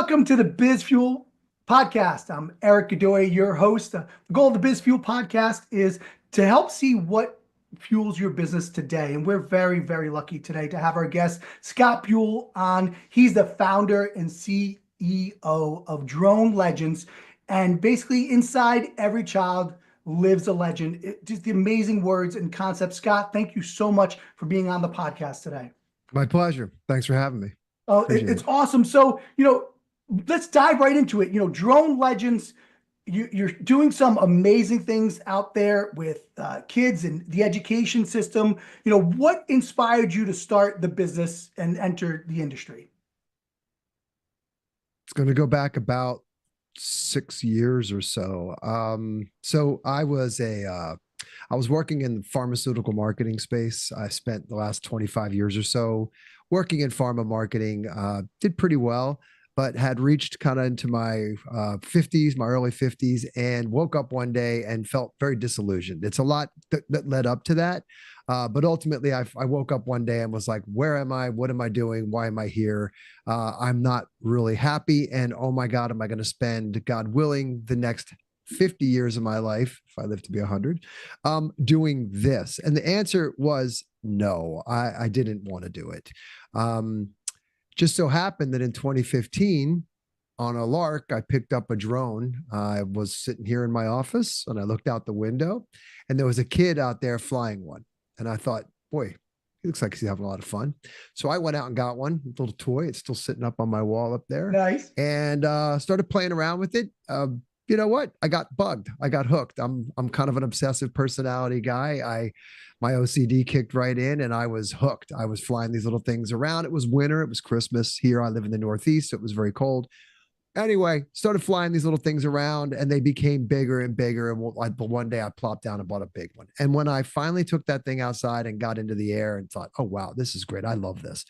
Welcome to the Biz Fuel podcast. I'm Eric Godoy, your host. The goal of the Biz Fuel podcast is to help see what fuels your business today. And we're very, very lucky today to have our guest, Scott Buell, on. He's the founder and CEO of Drone Legends. And basically, inside every child lives a legend. Just the amazing words and concepts. Scott, thank you so much for being on the podcast today. My pleasure. Thanks for having me. It's awesome. So, let's dive right into it. Drone Legends, you're doing some amazing things out there with kids and the education system. What inspired you to start the business and enter the industry? It's going to go back about 6 years or so. So I was working in the pharmaceutical marketing space. I spent the last 25 years or so working in pharma marketing, did pretty well, but had reached kind of into my 50s, my early 50s, and woke up one day and felt very disillusioned. It's a lot that led up to that. But ultimately, I woke up one day and was like, where am I? What am I doing? Why am I here? I'm not really happy. And oh my God, am I going to spend, God willing, the next 50 years of my life, if I live to be 100, doing this? And the answer was no, I didn't want to do it. Just so happened that in 2015, on a lark, I picked up a drone. I was sitting here in my office and I looked out the window and there was a kid out there flying one. And I thought, boy, he looks like he's having a lot of fun. So I went out and got one, a little toy. It's still sitting up on my wall up there. Nice. And started playing around with it. You know what? I got bugged. I got hooked. I'm kind of an obsessive personality guy. My OCD kicked right in and I was hooked. I was flying these little things around. It was winter. It was Christmas here. I live in the Northeast. So it was very cold. Anyway, started flying these little things around and they became bigger and bigger. And one day I plopped down and bought a big one. And when I finally took that thing outside and got into the air and thought, oh, wow, this is great. I love this.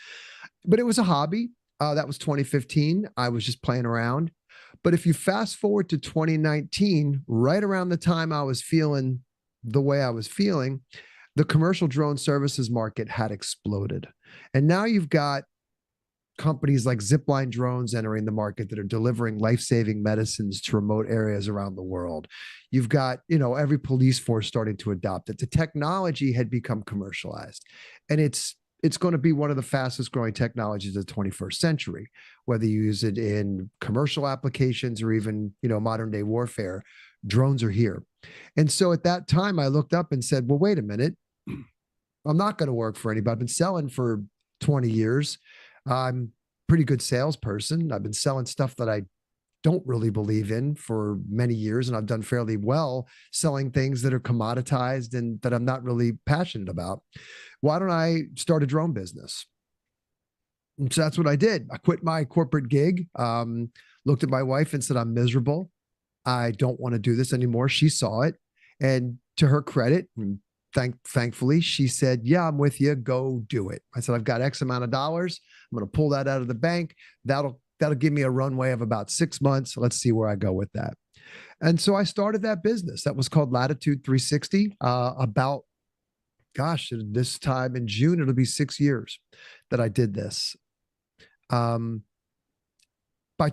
But it was a hobby. That was 2015. I was just playing around. But if you fast forward to 2019, right around the time I was feeling the way I was feeling, the commercial drone services market had exploded. And now you've got companies like Zipline Drones entering the market that are delivering life-saving medicines to remote areas around the world. You've got, every police force starting to adopt it. The technology had become commercialized. And it's going to be one of the fastest growing technologies of the 21st century, whether you use it in commercial applications or even, modern day warfare. Drones are here. And so at that time, I looked up and said, well, wait a minute. I'm not going to work for anybody. I've been selling for 20 years. I'm a pretty good salesperson. I've been selling stuff that I don't really believe in for many years. And I've done fairly well selling things that are commoditized and that I'm not really passionate about. Why don't I start a drone business? And so that's what I did. I quit my corporate gig, looked at my wife and said, I'm miserable. I don't want to do this anymore. She saw it. And to her credit, thankfully, she said, yeah, I'm with you. Go do it. I said, I've got X amount of dollars. I'm going to pull that out of the bank. That'll give me a runway of about 6 months. Let's see where I go with that. And so I started that business. That was called Latitude 360. This time in June, it'll be 6 years that I did this. By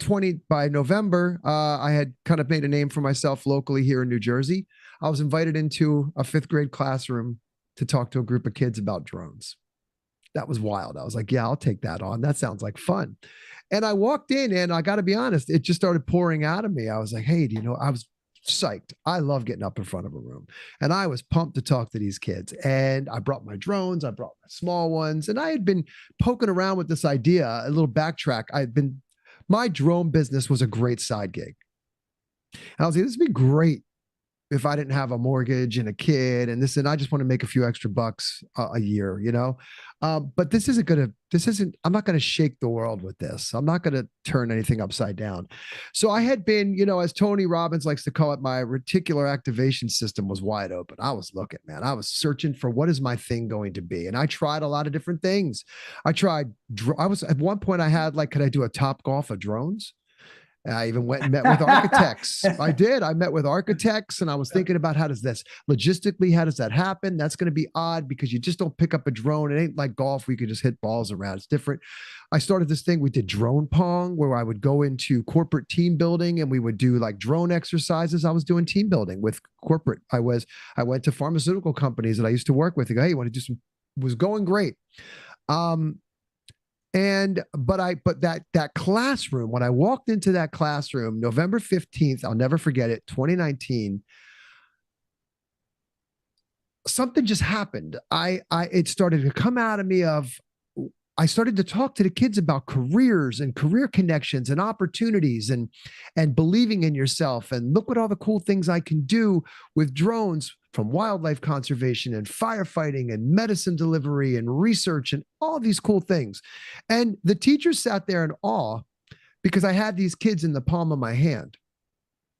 November, I had kind of made a name for myself locally here in New Jersey. I was invited into a 5th grade classroom to talk to a group of kids about drones. That was wild. I was like, yeah, I'll take that on. That sounds like fun. And I walked in and I got to be honest, it just started pouring out of me. I was like, hey, I was psyched. I love getting up in front of a room. And I was pumped to talk to these kids. And I brought my drones, I brought my small ones. And I had been poking around with this idea, a little backtrack. My drone business was a great side gig. And I was like, this would be great if I didn't have a mortgage and a kid and I just want to make a few extra bucks a year, but I'm not going to shake the world with this. I'm not going to turn anything upside down. So I had been, as Tony Robbins likes to call it, my reticular activation system was wide open. I was looking, man, I was searching for what is my thing going to be. And I tried a lot of different things. At one point I had could I do a Top Golf of drones? I even went and met with architects. I did. I met with architects and I was thinking about how does this logistically, how does that happen? That's going to be odd because you just don't pick up a drone. It ain't like golf where you can just hit balls around. It's different. I started this thing. We did drone pong where I would go into corporate team building and we would do like drone exercises. I was doing team building with corporate. I went to pharmaceutical companies that I used to work with. They go, hey, you want to do some, was going great. But that classroom, when I walked into that classroom, November 15th, I'll never forget it, 2019, something just happened. It started to come out of me of, I started to talk to the kids about careers and career connections and opportunities and believing in yourself. And look what all the cool things I can do with drones, from wildlife conservation and firefighting and medicine delivery and research and all these cool things. And the teachers sat there in awe because I had these kids in the palm of my hand.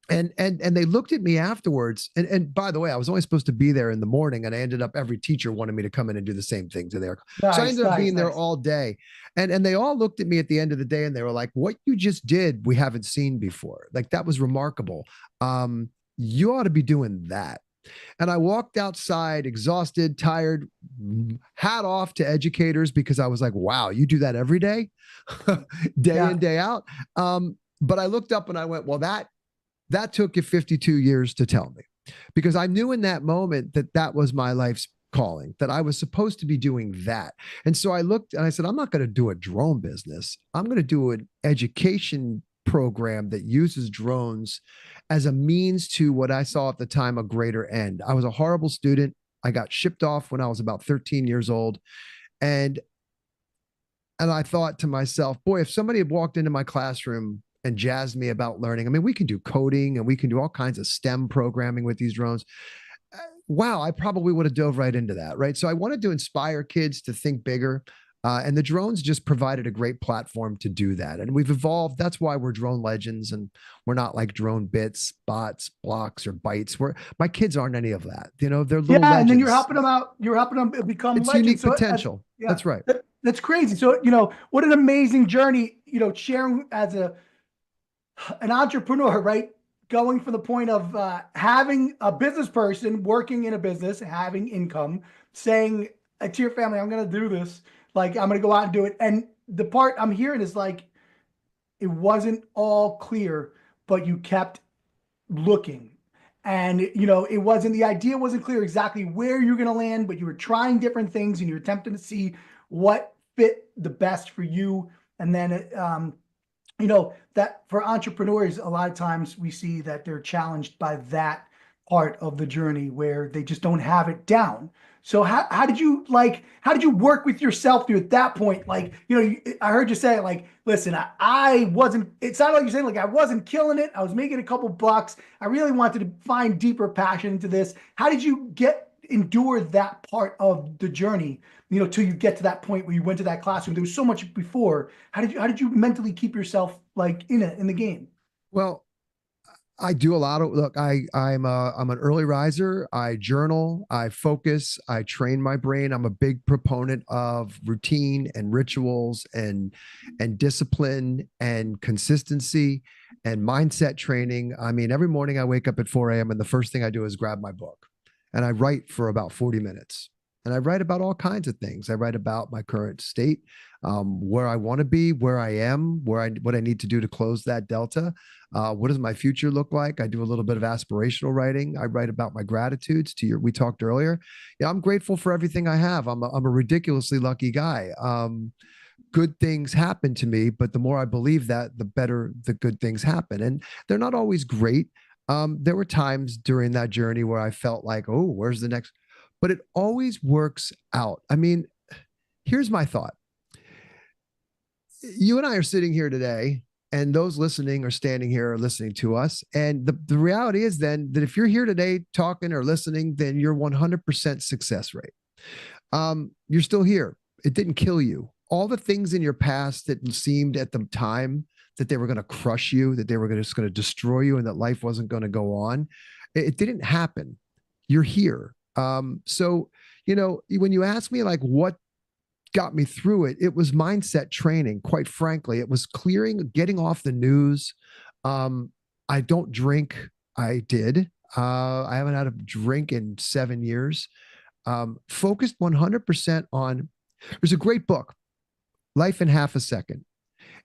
And they looked at me afterwards. And by the way, I was only supposed to be there in the morning, and I ended up, every teacher wanted me to come in and do the same thing to their. Nice, so I ended up being nice. there all day. And they all looked at me at the end of the day and they were like, what you just did, we haven't seen before. Like, that was remarkable. You ought to be doing that. And I walked outside exhausted, tired, hat off to educators because I was like, wow, you do that every day, day in, day out. But I looked up and I went, well, that took you 52 years to tell me, because I knew in that moment that that was my life's calling, that I was supposed to be doing that. And so I looked and I said, I'm not going to do a drone business. I'm going to do an education program that uses drones as a means to what I saw at the time, a greater end. I was a horrible student. I got shipped off when I was about 13 years old. And I thought to myself, boy, if somebody had walked into my classroom and jazzed me about learning, I mean, we can do coding and we can do all kinds of STEM programming with these drones. Wow, I probably would have dove right into that, right? So I wanted to inspire kids to think bigger. And the drones just provided a great platform to do that. And we've evolved. That's why we're drone legends, and we're not like drone bits, bots, blocks, or bytes. My kids aren't any of that. You know, they're little legends. And then you're helping them out. You're helping them become it's legends. Unique potential. That's right. That's crazy. So, what an amazing journey, sharing as an entrepreneur, right? Going from the point of having a business person working in a business, having income, saying to your family, I'm going to do this. Like, I'm going to go out and do it. And the part I'm hearing is like, it wasn't all clear, but you kept looking. And, the idea wasn't clear exactly where you're going to land, but you were trying different things and you're attempting to see what fit the best for you. And then, that for entrepreneurs, a lot of times we see that they're challenged by that part of the journey where they just don't have it down. So how did you work with yourself through at that point? Like, I heard you say, like, listen, I wasn't, it sounded like you're saying, like, I wasn't killing it. I was making a couple bucks. I really wanted to find deeper passion into this. How did you endure that part of the journey, till you get to that point where you went to that classroom? There was so much before. How did you mentally keep yourself like in the game? Well, I do a lot of, look, I'm an early riser. I journal, I focus, I train my brain. I'm a big proponent of routine and rituals and discipline and consistency and mindset training. I mean, every morning I wake up at 4 a.m. and the first thing I do is grab my book and I write for about 40 minutes. And I write about all kinds of things. I write about my current state, where I want to be, where I am, what I need to do to close that delta. What does my future look like? I do a little bit of aspirational writing. I write about my gratitudes we talked earlier. Yeah, I'm grateful for everything I have. I'm a ridiculously lucky guy. Good things happen to me, but the more I believe that, the better the good things happen. And they're not always great. There were times during that journey where I felt like, oh, where's the next? But it always works out. I mean, here's my thought. You and I are sitting here today, and those listening are standing here or listening to us. And the reality is then that if you're here today talking or listening, then you're 100% success rate. You're still here. It didn't kill you. All the things in your past that seemed at the time that they were going to crush you, that they were just going to destroy you, and that life wasn't going to go on, it didn't happen. You're here. So, when you ask me like what got me through it, it was mindset training. Quite frankly, it was getting off the news, Um, I don't drink. I did. I haven't had a drink in 7 years. Focused 100% on, there's a great book, Life in Half a Second.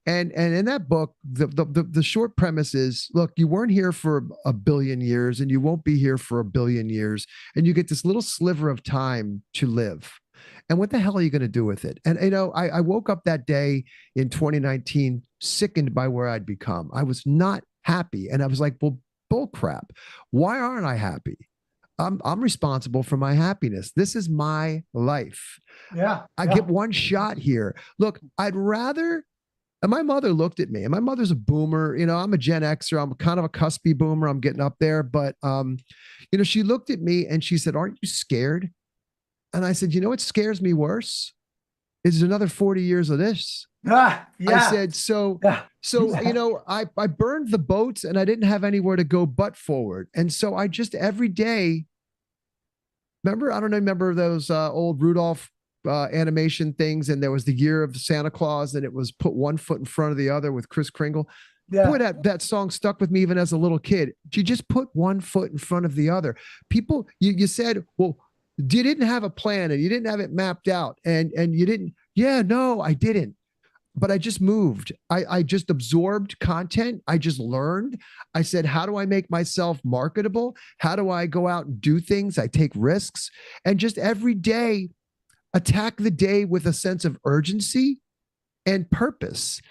And in that book, the short premise is, look, you weren't here for a billion years and you won't be here for a billion years. And you get this little sliver of time to live. And what the hell are you going to do with it? And, I woke up that day in 2019, sickened by where I'd become. I was not happy. And I was like, well, bull crap. Why aren't I happy? I'm responsible for my happiness. This is my life. Yeah. I Yeah. get one shot here. Look, I'd rather, and my mother looked at me, and my mother's a boomer. I'm a Gen Xer. I'm kind of a cuspy boomer. I'm getting up there. But, she looked at me and she said, aren't you scared? And I said, what scares me worse is another 40 years of this. Yeah. I said, so, Yeah. so, Yeah. I burned the boats and I didn't have anywhere to go but forward. And so I just every day, remember, I don't know, remember those old Rudolph animation things, and there was the year of Santa Claus, and it was put one foot in front of the other with Kris Kringle. Boy, Yeah. that song stuck with me even as a little kid. You just put one foot in front of the other. People, you said, well, you didn't have a plan and you didn't have it mapped out, and you didn't. Yeah, no, I didn't. But I just moved. I just absorbed content. I just learned. I said, how do I make myself marketable? How do I go out and do things? I take risks, and just every day attack the day with a sense of urgency and purpose.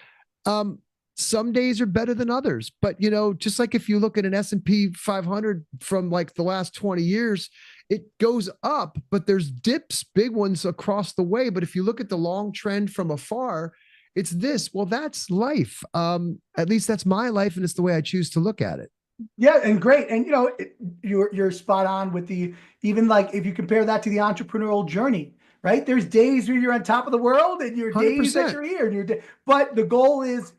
Some days are better than others, but just like if you look at an S&P 500 from like the last 20 years, it goes up, but there's dips, big ones across the way. But if you look at the long trend from afar, it's this. Well, that's life. At least that's my life, and it's the way I choose to look at it. Yeah, and great. And you're spot on with even like if you compare that to the entrepreneurial journey, right? There's days where you're on top of the world and your days that 100%. you're here but the goal is,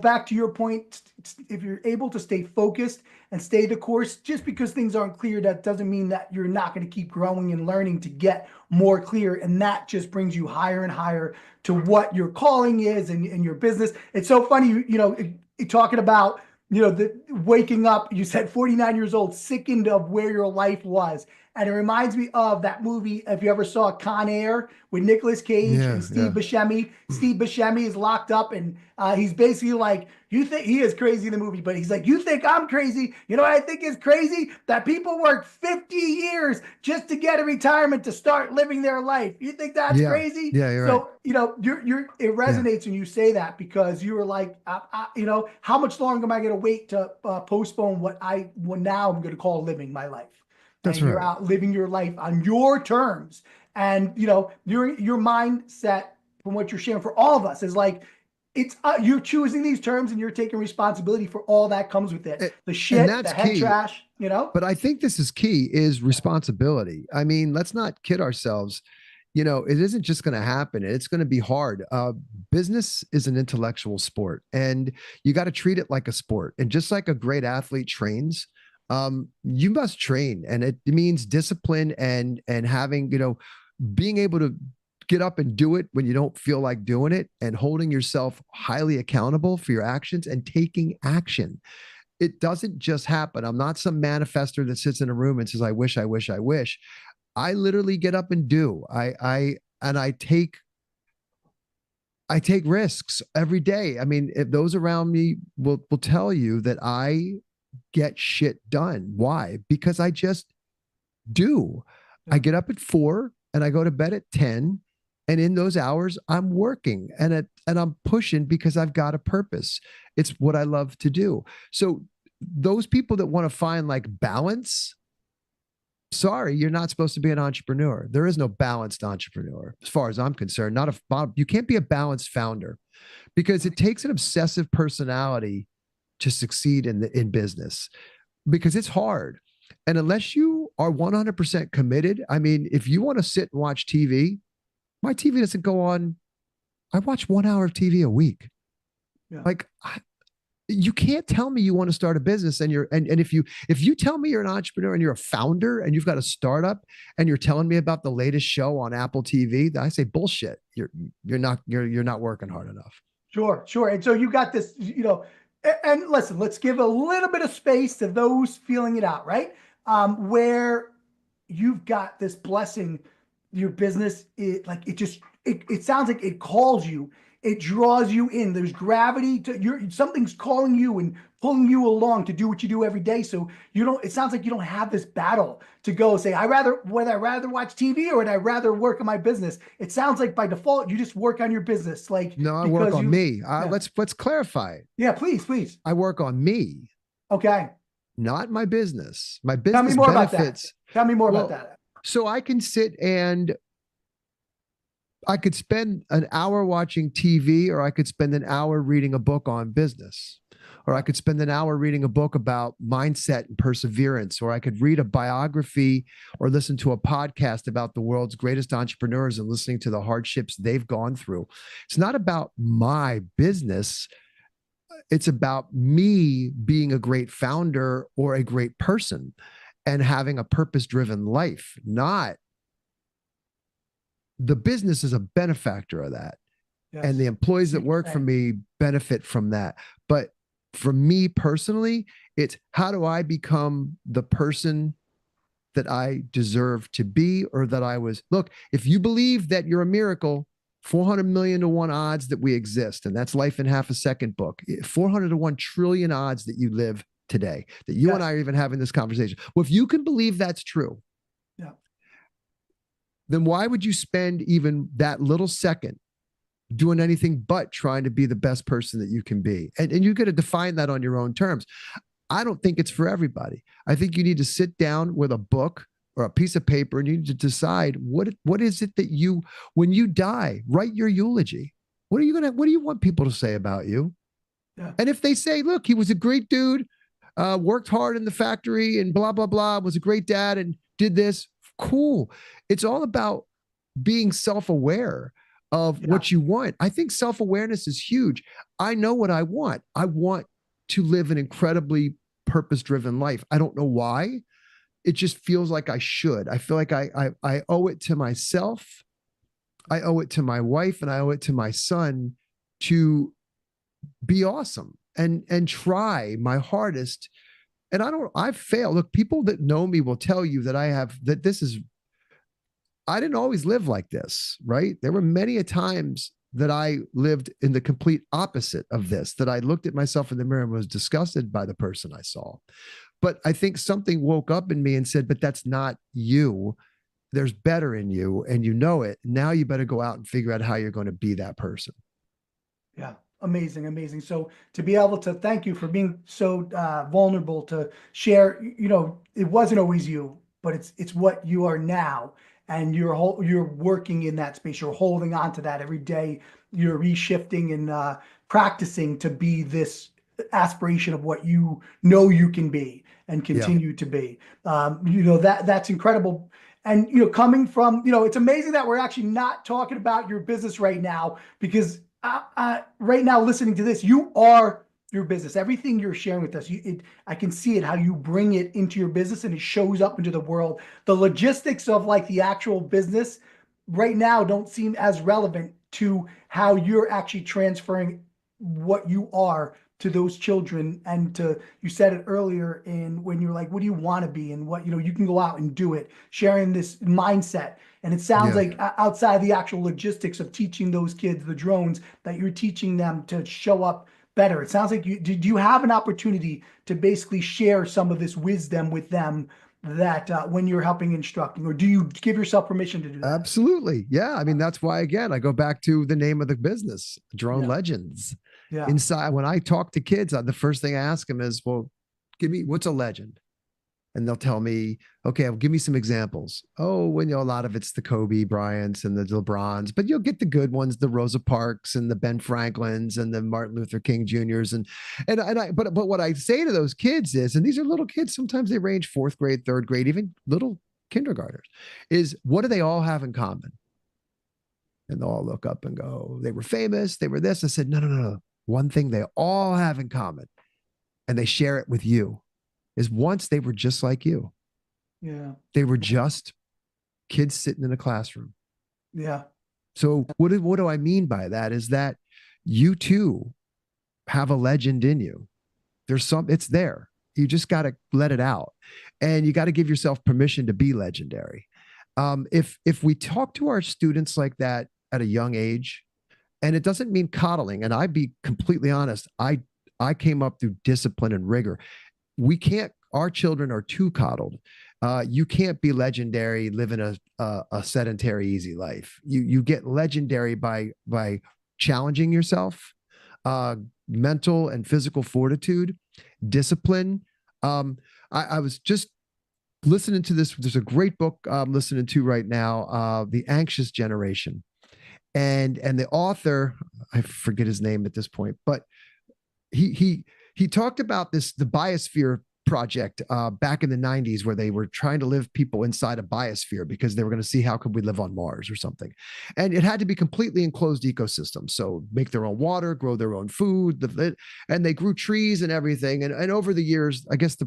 back to your point, if you're able to stay focused and stay the course, just because things aren't clear, that doesn't mean that you're not going to keep growing and learning to get more clear. And that just brings you higher and higher to what your calling is and your business. It's so funny, talking about the waking up, you said 49 years old, sickened of where your life was. And it reminds me of that movie, if you ever saw Con Air with Nicolas Cage Yeah, and Steve yeah. Buscemi. Steve Buscemi is locked up, and he's basically like, you think he is crazy in the movie, but he's like, you think I'm crazy? You know what I think is crazy? That people work 50 years just to get a retirement to start living their life. You think that's Yeah, crazy? yeah, you're right. So, it Yeah, resonates when you say that, because you were like, how much longer am I going to wait to postpone what now I'm going to call living my life? that's And you're right. out living your life on your terms. And your mindset, from what you're sharing for all of us, is like, it's you're choosing these terms and you're taking responsibility for all that comes with it. A- The And shit, the that's head key. trash. But I think this is key, is responsibility. I mean, let's not kid ourselves. It isn't just going to happen. It's going to be hard. Business is an intellectual sport, and you got to treat it like a sport. And just like a great athlete trains, you must train, and it means discipline and having, being able to get up and do it when you don't feel like doing it, and holding yourself highly accountable for your actions and taking action. It doesn't just happen. I'm not some manifester that sits in a room and says, I wish, I wish, I wish. I literally get up and do. I take risks every day. I mean, if those around me will tell you that I get shit done. Why? Because I just do. I get up at 4 and I go to bed at 10. And in those hours, I'm working and I'm pushing because I've got a purpose. It's what I love to do. So those people that want to find like balance, sorry, you're not supposed to be an entrepreneur. There is no balanced entrepreneur, as far as I'm concerned. You can't be a balanced founder, because it takes an obsessive personality to succeed in business, because it's hard. And unless you are 100% committed, I mean, if you want to sit and watch TV, my TV doesn't go on. I watch 1 hour of TV a week. Yeah. Like, you can't tell me you want to start a business and if you tell me you're an entrepreneur and you're a founder and you've got a startup and you're telling me about the latest show on Apple TV, I say bullshit. You're not working hard enough. Sure. And so you got this, And listen, let's give a little bit of space to those feeling it out, right? Where you've got this blessing, your business, it sounds like it calls you, it draws you in. There's gravity to something's calling you and pulling you along to do what you do every day. So you don't, it sounds like you don't have this battle to go say, would I rather watch TV or would I rather work on my business? It sounds like by default, you just work on your business, like No, I work because on you, me. yeah, Let's clarify it. yeah, please, please. I work on me, Okay. not my business. My Tell me business more about that. benefits. Tell me more about Well, that. so I can sit and I could spend an hour watching TV, or I could spend an hour reading a book on business, or I Yeah. could spend an hour reading a book about mindset and perseverance, or I could read a biography or listen to a podcast about the world's greatest entrepreneurs and listening to the hardships they've gone through. It's not about my business. It's about me being a great founder or a great person and having a purpose driven life, not the business is a benefactor of that. And the Yes. employees that See, work for me benefit from that. But for me personally, it's how do I become the person that I deserve to be or that I was? Look, if you believe that you're a miracle, 400 million to one odds that we exist, and that's Life in Half a Second book, 400 to 1 trillion odds that you live today, that you and yes. I are even having this conversation. Well, if you can believe that's true, Yeah. then why would you spend even that little second doing anything but trying to be the best person that you can be? And you got to define that on your own terms. I don't think it's for everybody. I think you need to sit down with a book or a piece of paper and you need to decide what is it that you, when you die, write your eulogy. What do you want people to say about you? Yeah. And if they say, look, he was a great dude, worked hard in the factory and blah, blah, blah, was a great dad and did this, cool. It's all about being self-aware of Yeah. what you want. I think self-awareness is huge. I know what I want. I want to live an incredibly purpose-driven life. I don't know why. It just feels like I should. I feel like I owe it to myself. I owe it to my wife and I owe it to my son to be awesome and try my hardest. And I've failed. Look, people that know me will tell you that I didn't always live like this, right? There were many a times that I lived in the complete opposite of this, that I looked at myself in the mirror and was disgusted by the person I saw. But I think something woke up in me and said, but that's not you. There's better in you and you know it. Now you better go out and figure out how you're going to be that person. Yeah. Amazing. Amazing. So to be able to thank you for being so vulnerable to share, it wasn't always you, but it's what you are now. And you're working in that space. You're holding on to that every day. You're reshifting and practicing to be this aspiration of what you know you can be and Yeah. continue to be. That's incredible. And coming from, it's amazing that we're actually not talking about your business right now, because right now, listening to this, you are your business. Everything you're sharing with us, I can see it, how you bring it into your business and it shows up into the world. The logistics of like the actual business right now don't seem as relevant to how you're actually transferring what you are to those children. And you said it earlier in when you're like, what do you want to be? And what, you can go out and do it, sharing this mindset. And it sounds Yeah. like outside the actual logistics of teaching those kids the drones, that you're teaching them to show up better. It sounds like did you have an opportunity to basically share some of this wisdom with them that when you're helping instructing, or do you give yourself permission to do that? Absolutely. Yeah. I mean, that's why, again, I go back to the name of the business, Drone Yeah. Legends. Yeah. Inside, when I talk to kids, the first thing I ask them is, well, what's a legend? And they'll tell me, okay, give me some examples. Oh, when a lot of it's the Kobe Bryants and the LeBrons, but you'll get the good ones, the Rosa Parks and the Ben Franklins and the Martin Luther King Juniors. But what I say to those kids is, and these are little kids, sometimes they range fourth grade, third grade, even little kindergartners, is what do they all have in common? And they'll all look up and go, they were famous, they were this. I said, no, no, no, no. One thing they all have in common, and they share it with you, is once they were just like you. Yeah. They were just kids sitting in a classroom. Yeah. So what do I mean by that is that you too have a legend in you. It's there. You just got to let it out, and you got to give yourself permission to be legendary. If we talk to our students like that at a young age, and it doesn't mean coddling, and I'd be completely honest, I came up through discipline and rigor. We can't. Our children are too coddled. You can't be legendary living a sedentary, easy life. You get legendary by challenging yourself, mental and physical fortitude, discipline. I was just listening to this. There's a great book I'm listening to right now, The Anxious Generation, and the author, I forget his name at this point, but he talked about the biosphere project back in the 90s, where they were trying to live people inside a biosphere because they were going to see how could we live on Mars or something. And it had to be completely enclosed ecosystem. So make their own water, grow their own food, and they grew trees and everything. And over the years, I guess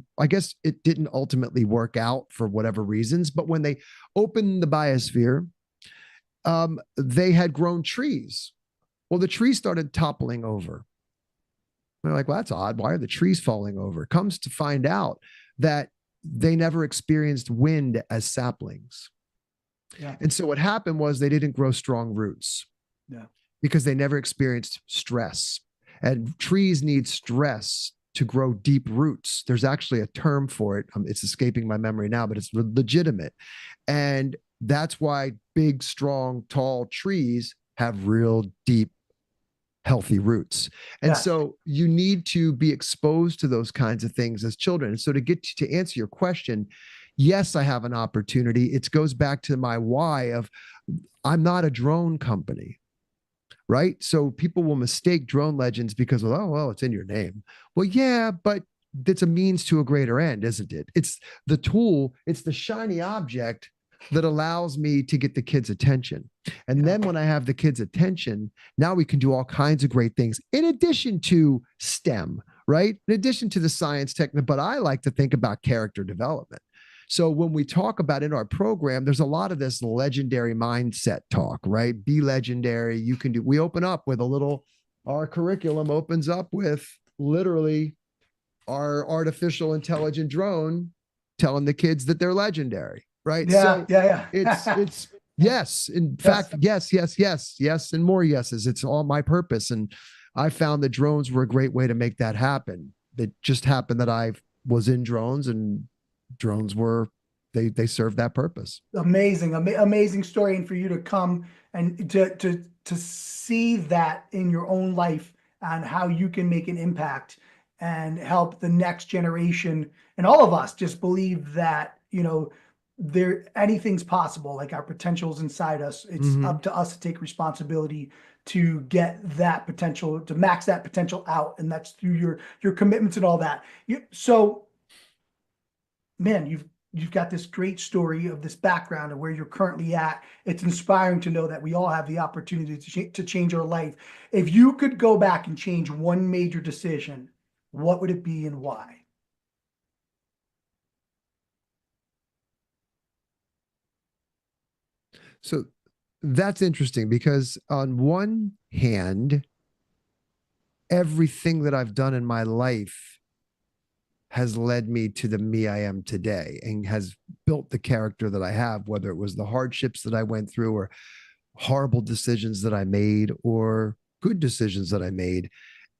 it didn't ultimately work out for whatever reasons. But when they opened the biosphere, they had grown trees. Well, the trees started toppling over. They're like, well, that's odd. Why are the trees falling over? Comes to find out that they never experienced wind as saplings. Yeah. And so what happened was they didn't grow strong roots. Yeah. Because they never experienced stress. And trees need stress to grow deep roots. There's actually a term for it. It's escaping my memory now, but it's legitimate. And that's why big, strong, tall trees have real deep, healthy roots. And so you need to be exposed to those kinds of things as children. And so to answer your question, yes, I have an opportunity. It goes back to my why of I'm not a drone company, right? So people will mistake drone legends because, oh, well, it's in your name. Well, yeah, but it's a means to a greater end, isn't it? It's the tool, it's the shiny object that allows me to get the kids' attention. And then when I have the kids' attention, now we can do all kinds of great things in addition to STEM, right? In addition to the science, technique, but I like to think about character development. So when we talk about in our program, there's a lot of this legendary mindset talk, right? Be legendary. You can do, we open up with our curriculum opens up with literally our artificial intelligent drone telling the kids that they're legendary. Right. Yeah. So yeah. it's yes. In fact, yes, and more yeses. It's all my purpose. And I found that drones were a great way to make that happen. It just happened that I was in drones, and drones they served that purpose. Amazing story. And for you to come and to see that in your own life and how you can make an impact and help the next generation and all of us just believe that, anything's possible. Like our potential's inside us. It's up to us to take responsibility to get that potential, to max that potential out. And that's through your commitments and all that. So man, you've got this great story of this background of where you're currently at. It's inspiring to know that we all have the opportunity to change our life. If you could go back and change one major decision, what would it be and why? So that's interesting because on one hand, everything that I've done in my life has led me to the me I am today and has built the character that I have, whether it was the hardships that I went through or horrible decisions that I made or good decisions that I made.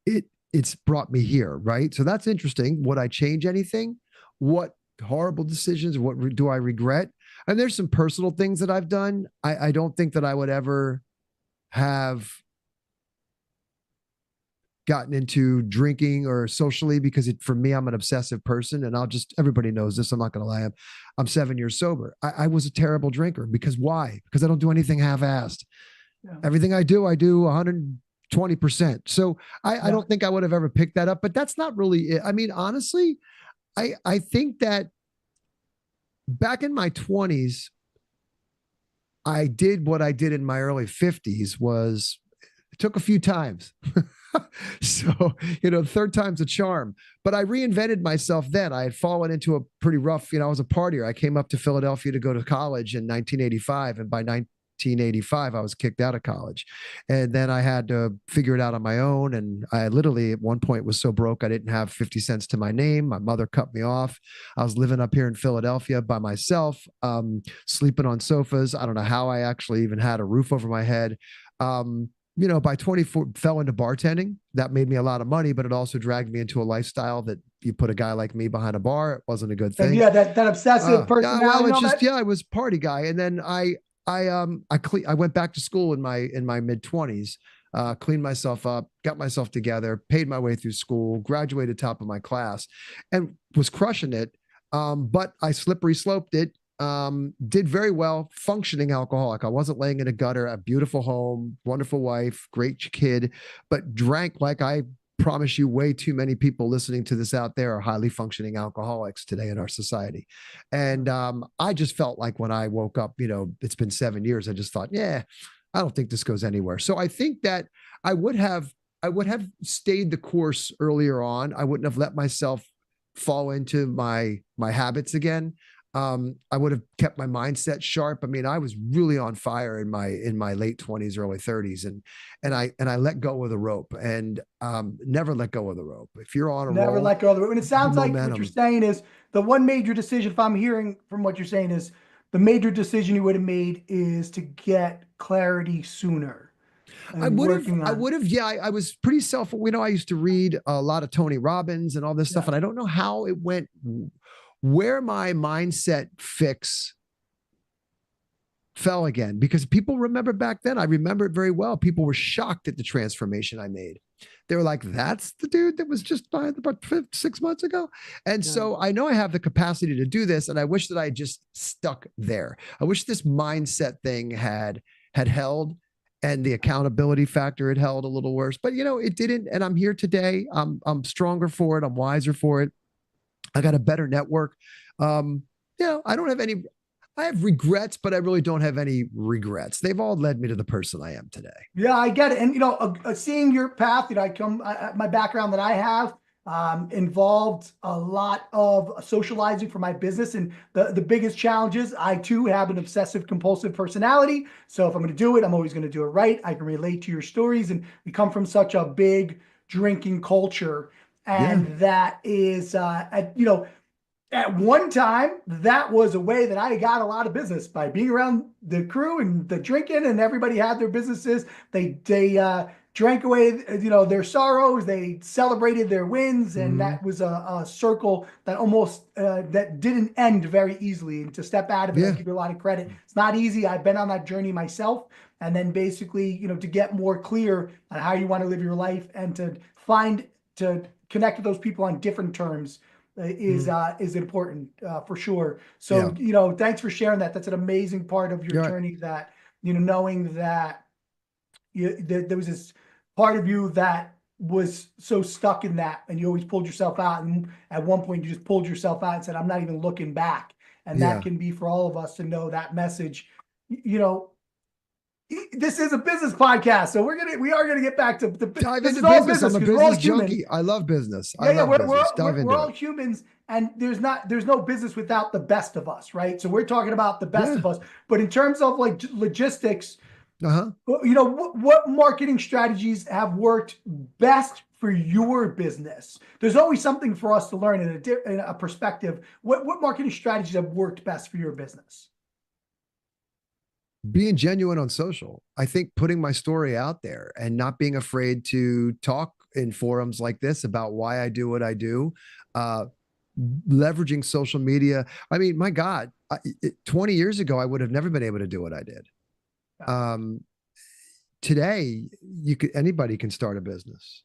It's brought me here, right? So that's interesting. Would I change anything? What horrible decisions? What do I regret? And there's some personal things that I've done. I don't think that I would ever have gotten into drinking or socially because for me, I'm an obsessive person, and everybody knows this. I'm not going to lie. I'm 7 years sober. I was a terrible drinker because why? Because I don't do anything half-assed. Yeah. Everything I do 120%. So I don't think I would have ever picked that up, but that's not really it. I mean, honestly, I think that back in my 20s, I did what I did in my early 50s was it took a few times. So, third time's a charm, but I reinvented myself then. I had fallen into a pretty rough, I was a partier. I came up to Philadelphia to go to college in 1985. And by 1985, I was kicked out of college. And then I had to figure it out on my own. And I literally at one point was so broke, I didn't have 50 cents to my name. My mother cut me off. I was living up here in Philadelphia by myself, sleeping on sofas. I don't know how I actually even had a roof over my head. By 24, fell into bartending. That made me a lot of money, but it also dragged me into a lifestyle that you put a guy like me behind a bar, it wasn't a good And thing. yeah, that obsessive Yeah, well, personality and it's all just, that. yeah, I was a party guy. And then I went back to school in my mid 20s, cleaned myself up, got myself together, paid my way through school, graduated top of my class, and was crushing it. But I slippery sloped it. Did very well, functioning alcoholic. I wasn't laying in a gutter, a beautiful home, wonderful wife, great kid, but drank like I promise you way too many people listening to this out there are highly functioning alcoholics today in our society. And I just felt like when I woke up, it's been 7 years, I just thought, yeah, I don't think this goes anywhere. So I think that I would have stayed the course earlier on. I wouldn't have let myself fall into my habits again. I would have kept my mindset sharp. I mean, I was really on fire in my late 20s, early 30s, and I let go of the rope, and never let go of the rope. If you're on a Never roll, let go of the rope. And it sounds like what you're momentum. saying is the one major decision, if I'm hearing from what you're saying, is the major decision you would have made is to get clarity sooner and working I on. would have, yeah, I was pretty I used to read a lot of Tony Robbins and all this stuff, Yeah. and I don't know how it went, where my mindset fix fell again, because people remember back then. I remember it very well. People were shocked at the transformation I made. They were like, that's the dude that was just by about 6 months ago. And Yeah. so I know I have the capacity to do this. And I wish that I just stuck there. I wish this mindset thing had held, and the accountability factor had held a little worse, but it didn't. And I'm here today. I'm stronger for it. I'm wiser for it. I got a better network. I don't have any, I have regrets, but I really don't have any regrets. They've all led me to the person I am today. Yeah, I get it. And seeing your path, my background that I have involved a lot of socializing for my business, and the biggest challenges. I too have an obsessive compulsive personality, so if I'm going to do it, I'm always going to do it right. I can relate to your stories, and we come from such a big drinking culture, and Yeah. that is, at one time, that was a way that I got a lot of business by being around the crew and the drinking, and everybody had their businesses. They drank away, their sorrows. They celebrated their wins, and Mm-hmm. that was a circle that almost that didn't end very easily. And to step out of it, I Yeah. give you a lot of credit. It's not easy. I've been on that journey myself, and then basically, to get more clear on how you want to live your life and to connect with those people on different terms is important for sure. So Yeah. thanks for sharing that. That's an amazing part of your You're right. journey. That knowing that there was this part of you that was so stuck in that, and you always pulled yourself out. And at one point, you just pulled yourself out and said, "I'm not even looking back." And that Yeah. can be for all of us to know that message. You know, this is a business podcast, so we are gonna get back to Dive this into is all business. business I'm a because we're all business human. junkie. I love business. I Yeah, love we're business. Dive we're into all it. humans, and there's no business without the best of us, right? So we're talking about the best Yeah. of us. But in terms of like logistics, Uh-huh. what marketing strategies have worked best for your business? There's always something for us to learn in a perspective. What marketing strategies have worked best for your business? Being genuine on social. I think putting my story out there and not being afraid to talk in forums like this about why I do what I do. Uh, Leveraging social media. I mean, my God, 20 years ago, I would have never been able to do what I did. Yeah, Um, Today, anybody can start a business.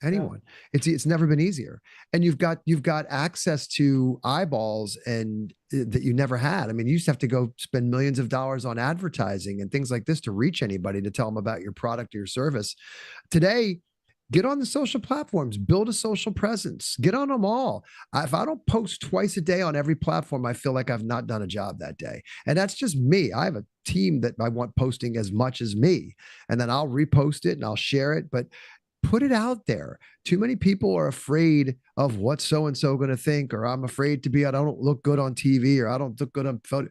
yeah, Anyone. It's never been easier, and you've got access to eyeballs and that you never had. I mean, you used to have to go spend millions of dollars on advertising and things like this to reach anybody to tell them about your product or your service. Today, get on the social platforms, build a social presence, get on them all. If I don't post twice a day on every platform, I feel like I've not done a job that day. And that's just me. I have a team that I want posting as much as me, and then I'll repost it and I'll share it. But put it out there. Too many people are afraid of what so and so going to think, or I'm afraid I don't look good on TV, or I don't look good on photo.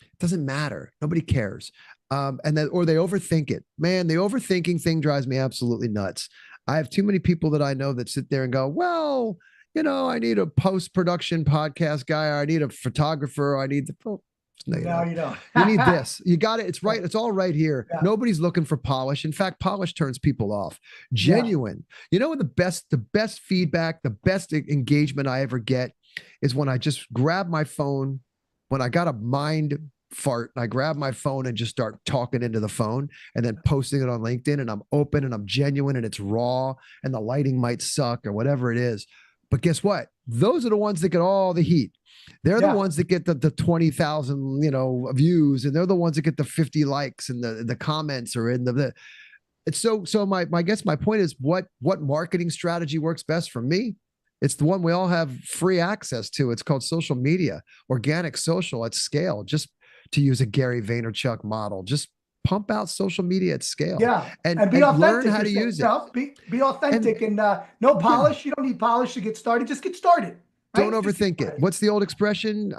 It doesn't matter. Nobody cares. And then, or they overthink it. Man, the overthinking thing drives me absolutely nuts. I have too many people that I know that sit there and go, well, I need a post-production podcast guy. Or I need a photographer. Or I need the, oh, no, you No, don't. you don't. You need this. You got it. It's right. It's all right here. Yeah. Nobody's looking for polish. In fact, polish turns people off. Yeah. Genuine. The best feedback, the best engagement I ever get is when I just grab my phone, when I got a mind fart, and I grab my phone and just start talking into the phone and then posting it on LinkedIn, and I'm open and I'm genuine and it's raw and the lighting might suck or whatever it is. But guess what? Those are the ones that get all the heat. They're the ones that get the 20,000, views, and they're the ones that get the 50 likes and the comments are in the it's so my guess, my point is what marketing strategy works best for me? It's the one we all have free access to. It's called social media, organic social at scale. Just to use a Gary Vaynerchuk model, just pump out social media at scale. Yeah. And be authentic. learn how to use it. Be authentic and no polish. You don't need polish to get started. Just get started. Right? Don't overthink it. What's the old expression?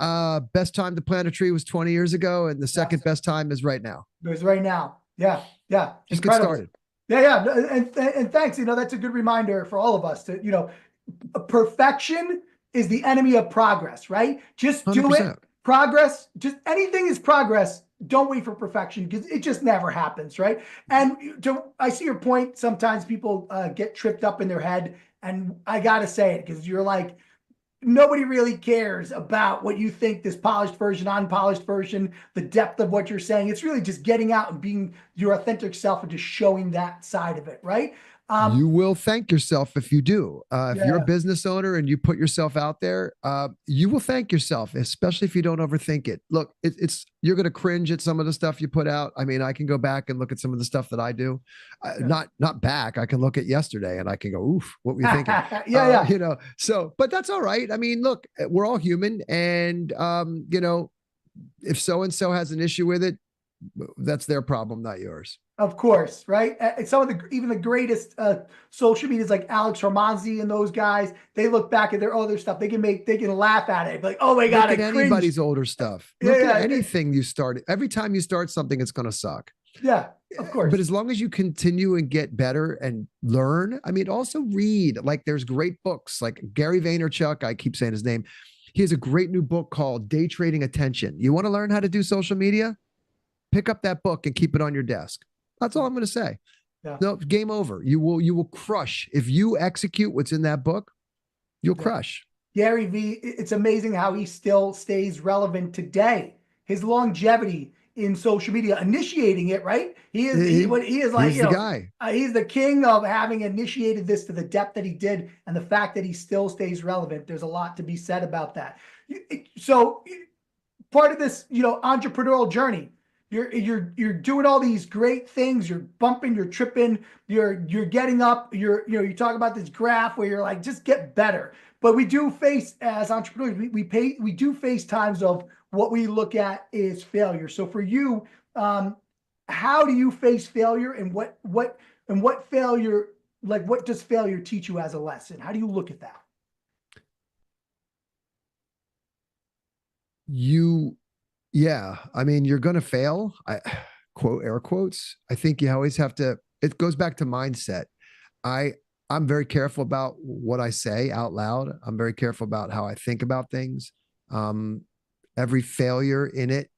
Best time to plant a tree was 20 years ago, and the second best time is right now. It's right now. Yeah. Yeah. Just get started. Yeah. And thanks. That's a good reminder for all of us to, perfection is the enemy of progress, right? Just do 100%. it. Progress, just anything is progress. Don't wait for perfection because it just never happens, right? And I see your point. Sometimes people get tripped up in their head, and I gotta say it because you're like, nobody really cares about what you think, this polished version, unpolished version, the depth of what you're saying. It's really just getting out and being your authentic self and just showing that side of it, right? You will thank yourself if you do. If you're a business owner and you put yourself out there, you will thank yourself, especially if you don't overthink it. Look, you're going to cringe at some of the stuff you put out. I mean, I can go back and look at some of the stuff that I do. Not back. I can look at yesterday and I can go, oof, what were you thinking? So, but that's all right. I mean, look, we're all human, and if so-and-so has an issue with it, that's their problem, not yours. Of course, right? Some of even the greatest social medias like Alex Ramonzi and those guys, they look back at their other stuff. They can laugh at it. Like, oh my God, look at anybody's older stuff. Look at anything you start. Every time you start something, it's going to suck. Yeah, of course. But as long as you continue and get better and learn, I mean, also read. Like, there's great books like Gary Vaynerchuk. I keep saying his name. He has a great new book called Day Trading Attention. You want to learn how to do social media? Pick up that book and keep it on your desk. That's all I'm going to say. Yeah. No, game over. You will crush. If you execute what's in that book, you'll crush. Gary V, it's amazing how he still stays relevant today. His longevity in social media, initiating it, right? He is like, he's the guy. He's the king of having initiated this to the depth that he did, and the fact that he still stays relevant. There's a lot to be said about that. So part of this, entrepreneurial journey, you're doing all these great things. You're bumping, you're tripping, you're getting up. You talk about this graph where you're like, just get better. But we do face, as entrepreneurs, we do face times of what we look at is failure. So for you, how do you face failure, and what failure, like, what does failure teach you as a lesson? How do you look at that? Yeah, I mean, you're going to fail. Quote, air quotes. I think you always have to, it goes back to mindset. I'm very careful about what I say out loud. I'm very careful about how I think about things. Every failure in it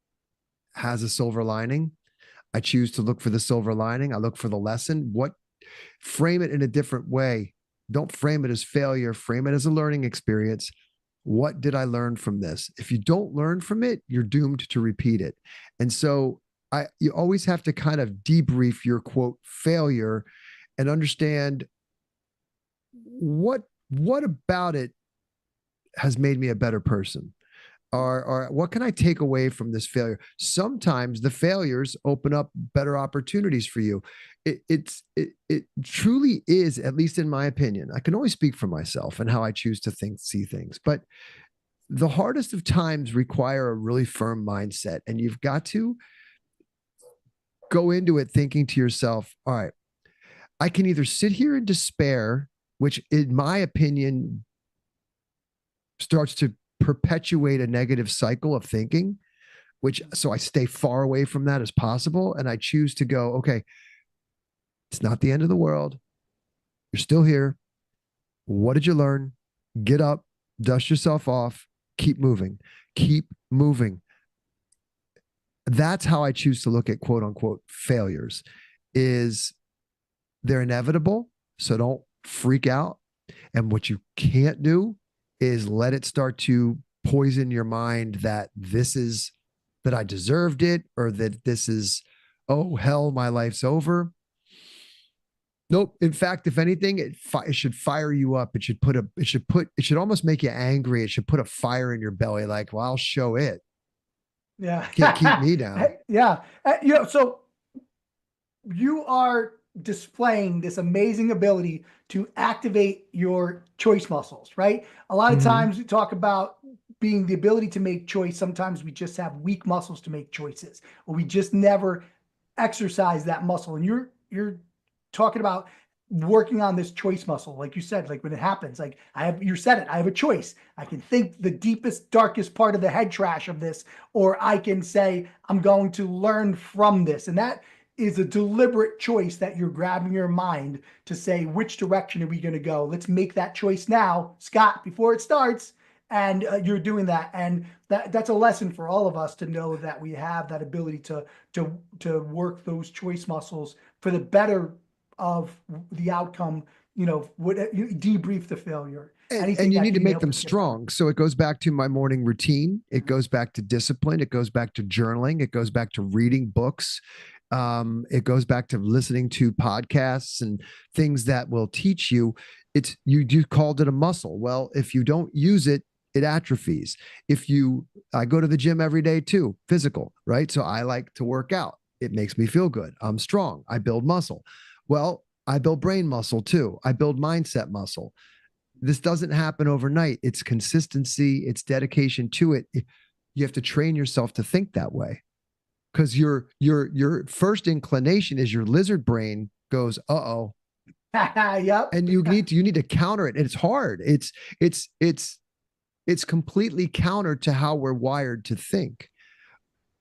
has a silver lining. I choose to look for the silver lining. I look for the lesson. Frame it in a different way. Don't frame it as failure. Frame it as a learning experience. What did I learn from this? If you don't learn from it, you're doomed to repeat it. And so you always have to kind of debrief your quote failure and understand what about it has made me a better person, or what can I take away from this failure? Sometimes the failures open up better opportunities for you. It truly is, at least in my opinion. I can only speak for myself and how I choose to see things, but the hardest of times require a really firm mindset, and you've got to go into it thinking to yourself, all right, I can either sit here in despair, which in my opinion starts to perpetuate a negative cycle of thinking, so I stay far away from that as possible. And I choose to go, okay, it's not the end of the world. You're still here. What did you learn? Get up, dust yourself off, keep moving, keep moving. That's how I choose to look at quote unquote failures. Is they're inevitable, so don't freak out. And what you can't do is let it start to poison your mind that that I deserved it, or that this is, oh hell, my life's over. Nope. In fact, if anything, it should fire you up. It should almost make you angry. It should put a fire in your belly. Like, well, I'll show it. Yeah. Can't keep me down. Yeah. So you are displaying this amazing ability to activate your choice muscles, right? A lot of times we talk about being the ability to make choice. Sometimes we just have weak muscles to make choices, or we just never exercise that muscle. And you're talking about working on this choice muscle. Like you said, like when it happens, like you said it, I have a choice. I can think the deepest, darkest part of the head trash of this, or I can say, I'm going to learn from this. And that is a deliberate choice that you're grabbing your mind to say, which direction are we going to go? Let's make that choice now, Scott, before it starts. And you're doing that. And that's a lesson for all of us to know that we have that ability to work those choice muscles for the better of the outcome. You debrief the failure. And you need to make them strong. So it goes back to my morning routine. It goes back to discipline. It goes back to journaling. It goes back to reading books. It goes back to listening to podcasts and things that will teach you. You called it a muscle. Well, if you don't use it, it atrophies. I go to the gym every day too, physical, right? So I like to work out. It makes me feel good. I'm strong. I build muscle. Well, I build brain muscle too. I build mindset muscle. This doesn't happen overnight. It's consistency. It's dedication to it. You have to train yourself to think that way, because your first inclination is your lizard brain goes, uh-oh. Yep. And you need to counter it. And it's hard. It's completely counter to how we're wired to think.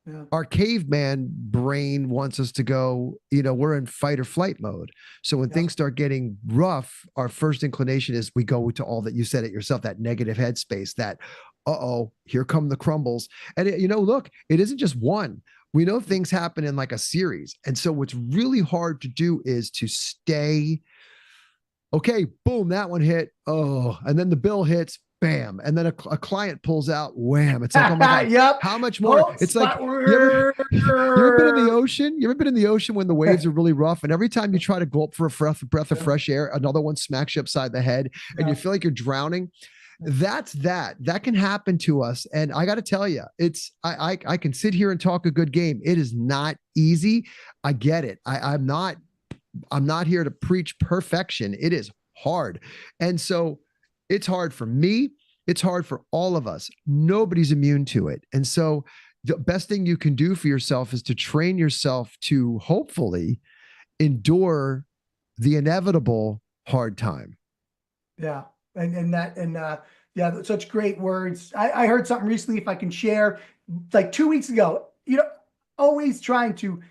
Yeah. Our caveman brain wants us to go, we're in fight or flight mode. So when things start getting rough, our first inclination is we go to all that, you said it yourself, that negative headspace, that, uh-oh, here come the crumbles. And look, it isn't just one. We know things happen in like a series. And so what's really hard to do is to stay, okay, boom, that one hit. Oh, and then the bill hits. Bam. And then a client pulls out, whamn. It's like, oh my God, yep. How much more? It's like, you ever been in the ocean? You ever been in the ocean when the waves are really rough? And every time you try to go up for a breath of fresh air, another one smacks you upside the head and you feel like you're drowning. That can happen to us. And I got to tell you, I can sit here and talk a good game. It is not easy. I get it. I'm not here to preach perfection. It is hard. And so it's hard for me. It's hard for all of us. Nobody's immune to it. And so the best thing you can do for yourself is to train yourself to hopefully endure the inevitable hard time. Yeah. Yeah, such great words. I heard something recently, if I can share, like 2 weeks ago, always trying to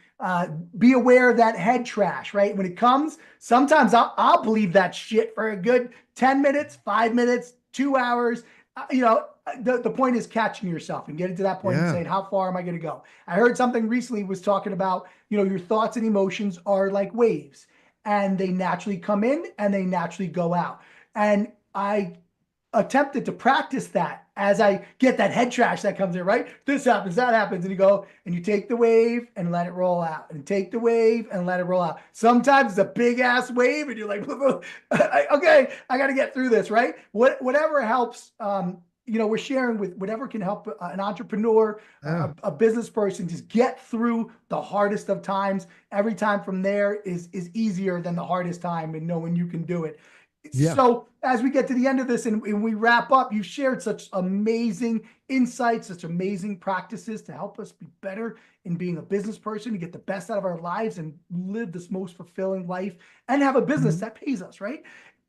be aware of that head trash, right? When it comes, sometimes I'll believe that shit for a good 10 minutes, 5 minutes, 2 hours. The point is catching yourself and getting to that point and saying, how far am I going to go? I heard something recently was talking about, your thoughts and emotions are like waves, and they naturally come in and they naturally go out. And I attempted to practice that as I get that head trash that comes in, right? This happens, that happens. And you go and you take the wave and let it roll out, and take the wave and let it roll out. Sometimes it's a big ass wave and you're like, okay, I got to get through this, right? Whatever helps, we're sharing with whatever can help an entrepreneur, a business person just get through the hardest of times. Every time from there is easier than the hardest time, and knowing you can do it. Yeah. So as we get to the end of this and we wrap up, you shared such amazing insights, such amazing practices to help us be better in being a business person, to get the best out of our lives and live this most fulfilling life and have a business that pays us, right?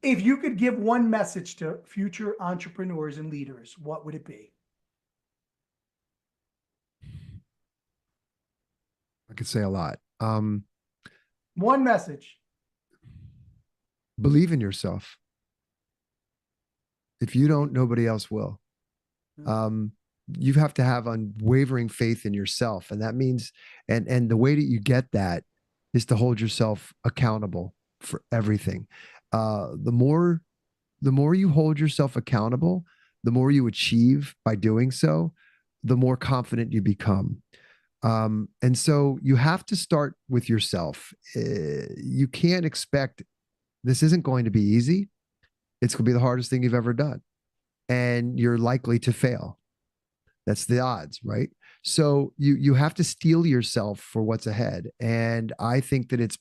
If you could give one message to future entrepreneurs and leaders, what would it be? I could say a lot. One message. Believe in yourself. If you don't, nobody else will. Um, you have to have unwavering faith in yourself. And that means, and the way that you get that is to hold yourself accountable for everything. The more you hold yourself accountable, the more you achieve by doing so, the more confident you become. And so you have to start with yourself. You can't expect this isn't going to be easy. It's going to be the hardest thing you've ever done. And you're likely to fail. That's the odds, right? So you have to steel yourself for what's ahead. And I think that it's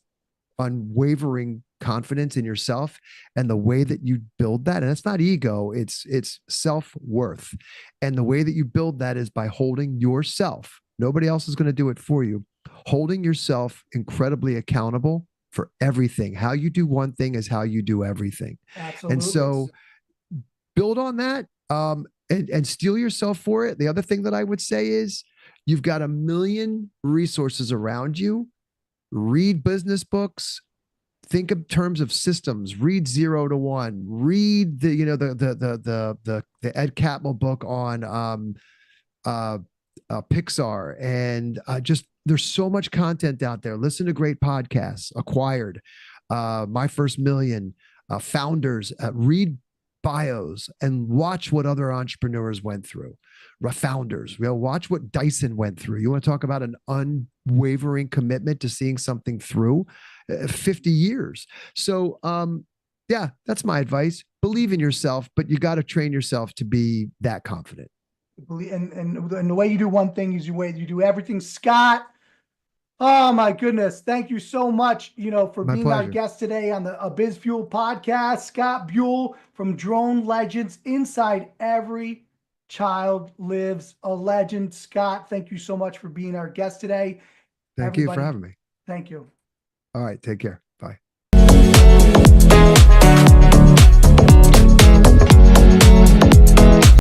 unwavering confidence in yourself and the way that you build that. And it's not ego, it's self-worth. And the way that you build that is by holding yourself. Nobody else is going to do it for you. Holding yourself incredibly accountable for everything. How you do one thing is how you do everything. Absolutely. And so build on that, and steel yourself for it. The other thing that I would say is you've got a million resources around you. Read business books. Think in terms of systems. Read 0 to 1. Read the Ed Catmull book on Pixar, and just there's so much content out there. Listen to great podcasts. Acquired, My First Million, Founders. Read bios and watch what other entrepreneurs went through. Founders, watch what Dyson went through. You want to talk about an unwavering commitment to seeing something through 50 years. So, yeah, that's my advice. Believe in yourself, but you got to train yourself to be that confident. And the way you do one thing is the way you do everything. Scott, oh my goodness. Thank you so much, for My being our pleasure. guest today on the Biz Fuel podcast. Scott Buell from Drone Legends. Inside every child lives a legend. Scott, thank you so much for being our guest today. Thank you for Everybody, having me. thank you. All right. Take care. Bye.